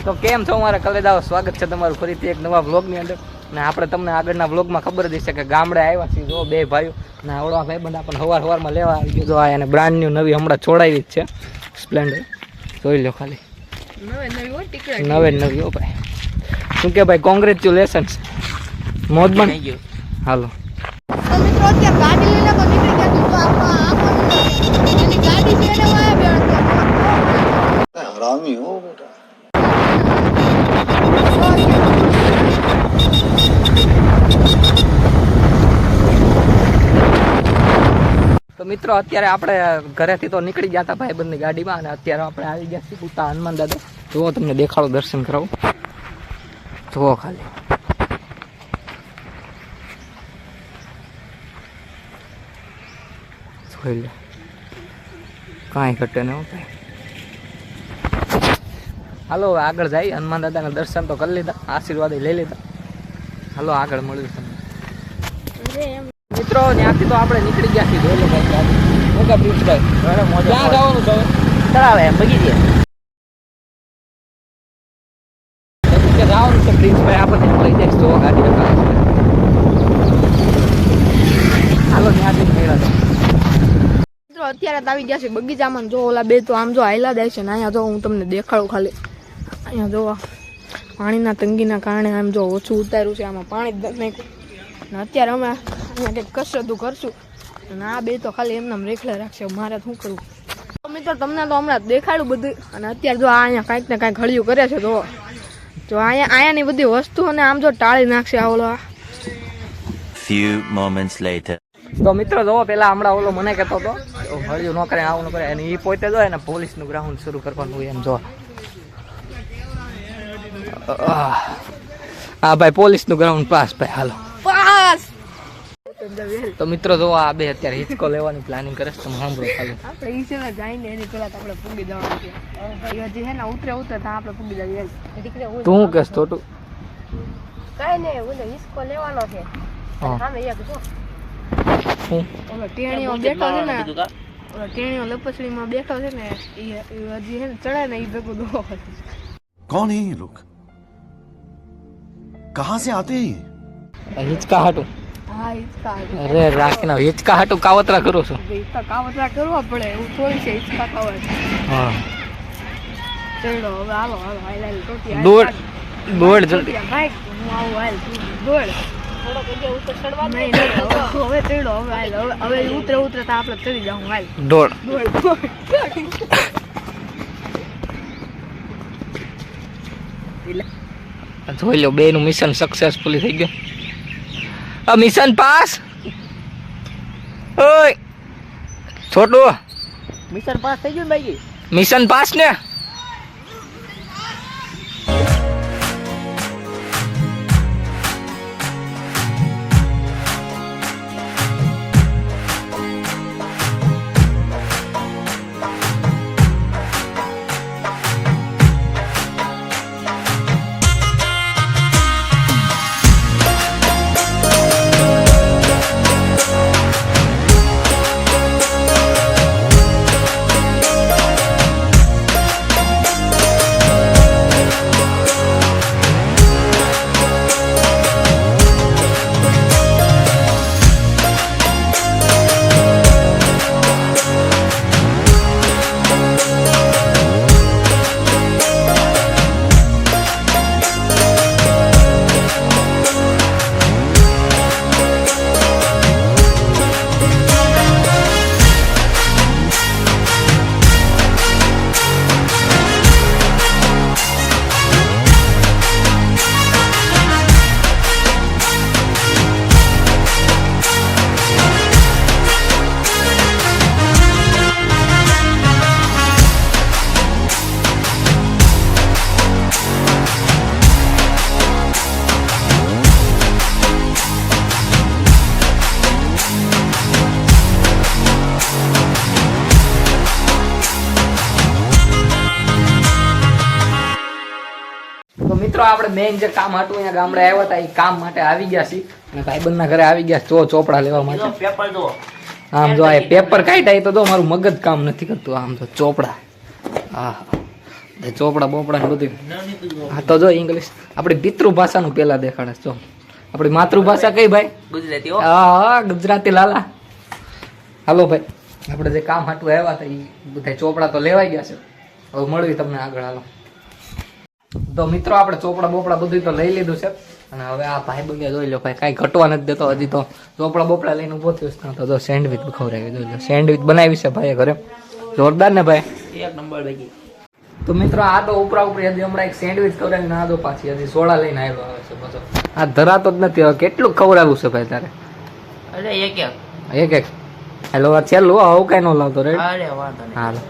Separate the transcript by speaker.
Speaker 1: તો કેમ છો મારા કલેદાઓ, સ્વાગત છે તમારું ફરીથી એક નવા વ્લોગની અંદર. ને આપણે તમને આગળના વ્લોગમાં ખબર જ હશે કે ગામડે આવ્યા છીએ. જો બે ભાઈઓ ને આવડવા ભાઈબંધ આપણને સવારમાં લેવા આવી ગયો. જો આ એને બ્રાન્ડ ન્યુ નવી હમણાં છોડાવી જ છે સ્પ્લેન્ડર. જોઈ લો ખાલી નવે નવી હો ભાઈ. શું કે ભાઈ, કોંગ્રેચ્યુલેશન્સ, મોજ બની ગયો. હાલો
Speaker 2: મિત્રો અત્યારે ગાડી લઈને તો નીકળી ગયા તો ગાડી લઈને વાયા હરામી હો બેટા.
Speaker 1: તો મિત્રો અત્યારે આપણે ઘરેથી તો નીકળી ગયા હતા ભાઈબંધની ગાડીમાં, અને અત્યારે આપણે આવી ગયા છીએ ઉતા હનુમાન દાદા. જુઓ તમને દેખાડો, દર્શન કરાવું. જુઓ ખાલી જોઈ લે, કાંઈ ઘટે ને ભાઈ. હાલો હવે આગળ જાય. હનુમાન દાદાના દર્શન તો કરી લીધા, આશીર્વાદ લઈ લીધા. હાલો આગળ મળ્યું તમને મિત્રો. ત્યાંથી તો આપણે નીકળી ગયા છીએ. જોઈ લો ભાઈ, મોટા પ્રિન્સભાઈ ક્યાં જવાનું છે? તળાવે બગીચે જવાનું છે. પ્રિન્સભાઈ આપણને લઈ જાય તો ગાડી રખાવે છે. હાલો ત્યાંથી મેળા મિત્રો.
Speaker 2: અત્યારે તો આવી ગયા છે બગીચામાં. જો ઓલા બે તો આમ જો હાયલા જાય છે ને અહીંયા જો હું તમને દેખાડું ખાલી. અહીંયા જોવા પાણીના તંગીના કારણે આમ જો ઓછું ઉતાર્યું છે, આમાં પાણી જ નાખ્યું. ને અત્યારે અમે અહીંયા કંઈક કસરતું કરશું અને આ બે તો ખાલી એમને રેખલા રાખશે. મારે શું કરવું મિત્રો, તમને તો હમણાં દેખાડું બધું. અને અત્યારે જો અહીંયા કાંઈક ને કાંઈક હળિયું કરે છે. જો અહીંયાની બધી વસ્તુઓને આમ જો ટાળી નાખશે આ ઓલો.
Speaker 3: Few moments later.
Speaker 1: તો મિત્રો જોવો, પેલા હમણાં ઓલો મને કહેતો હતો હળિયું ન કરે, આવું ન કરે, અને એ પોતે જો ને પોલીસનું ગ્રાઉન્ડ શરૂ કરવાનું હોય એમ. જો હા ભાઈ, પોલીસનું ગ્રાઉન્ડ પાસ ભાઈ. હાલો
Speaker 2: પાસ.
Speaker 1: તો મિત્રો જો આ બે અત્યારે હિચકો લેવાની પ્લાનિંગ કરે છે. તમે સાંભળો ખાલી.
Speaker 2: આપણે ઈ છે જઈને એની પેલા તો આપણે પૂગી જવાનું છે. હજી હે ને ઉતરે તો આપણે પૂગી જઈએ.
Speaker 1: તું શું કહેશ થોટું?
Speaker 2: કાઈ નહીં, ઓલો હિચકો લેવાનો છે. સામે એક જો ઓલો ટેણીઓ બેઠો છે ને, ઓલો ટેણીઓ લપસણીમાં બેઠો છે ને, એ હજી હે ને ચડે ને એ ભેગું દો.
Speaker 3: कौन है ये लोग? कहाँ से आते हैं?
Speaker 1: હિચકા હાટું?
Speaker 2: હા હિચકા.
Speaker 1: અરે રાખીને હિચકા હાટું કાવતરા કરું છું.
Speaker 2: હિચકા કાવતરા કરવા પડે એવું થોડી છે હિચકા કાવતરા.
Speaker 1: હા
Speaker 2: ચડો હવે. હાલો હાલો હાલ ટોટી
Speaker 1: દોડ જલ્દી
Speaker 2: ભાઈ. હું આવું હાલ દોડ. થોડોક જગ્યા ઉતર ચડવા નહીં. હવે ચડો હવે હાલ. હવે ઉતરે તો આપણે ચડી જાઉં. હાલ
Speaker 1: દોડ. જોઈ લો, બે નું મિશન સક્સેસફુલી થઈ ગયું. Mission pass. ઓય છોટું,
Speaker 2: મિશન પાસ થઈ ગયું ને ભાઈ.
Speaker 1: મિશન પાસ ને. મિત્રો આપણે મેઇન જે કામ હતું અહીંયા ગામડે આવ્યા હતા એ કામ માટે આવી ગયા છીએ અને ભાઈબંધના ઘરે આવી ગયા ચોપડા લેવા માટે.
Speaker 4: પેપર જો
Speaker 1: આમ જો આ પેપર કાઢ્યા તો જો મારું મગજ કામ નથી કરતું. આમ તો ચોપડા, હા ચોપડા બોપડા ને બધું. હા તો જો ઇંગ્લિશ આપણી પિતૃભાષાનું પેલા દેખાડે જો. આપણી માતૃભાષા કઈ ભાઈ? ગુજરાતી. હા ગુજરાતી લાલા. હાલો ભાઈ, આપણે જે કામ હાટું આવ્યા હતા એ બધા ચોપડા તો લેવાઈ ગયા છે. હવે મળવી તમને આગળ. હાલો તો મિત્રો, આપણે ચોપડા બોપડા બધું તો લઈ લીધું છે. અને હવે આ ભાઈ બગીયા જોઈ લો ભાઈ, કાંઈ ઘટવા નથી દેતો. હજી તો ચોપડા બોપડા લઈને ઉભો થયો તો જો સેન્ડવિચ ખવડાવી. જોઈ લો સેન્ડવિચ બનાવી છે ભાઈ ઘરે, જોરદાર ને ભાઈ, એક નંબર ભાઈ. તો મિત્રો, આ તો ઉપરા ઉપરી હજી હમણાં એક સેન્ડવિચ ખવડાવીને આ દો પાછી હજી સોડા લઈને આવ્યો આવે છે બધો. આ ધરાતો જ નથી. હવે કેટલું ખવડાવ્યું છે ભાઈ તારે? અરે એક એક. હેલો, આ છેલ્લું આવું કઈ ન લાવતો રે. હાલો.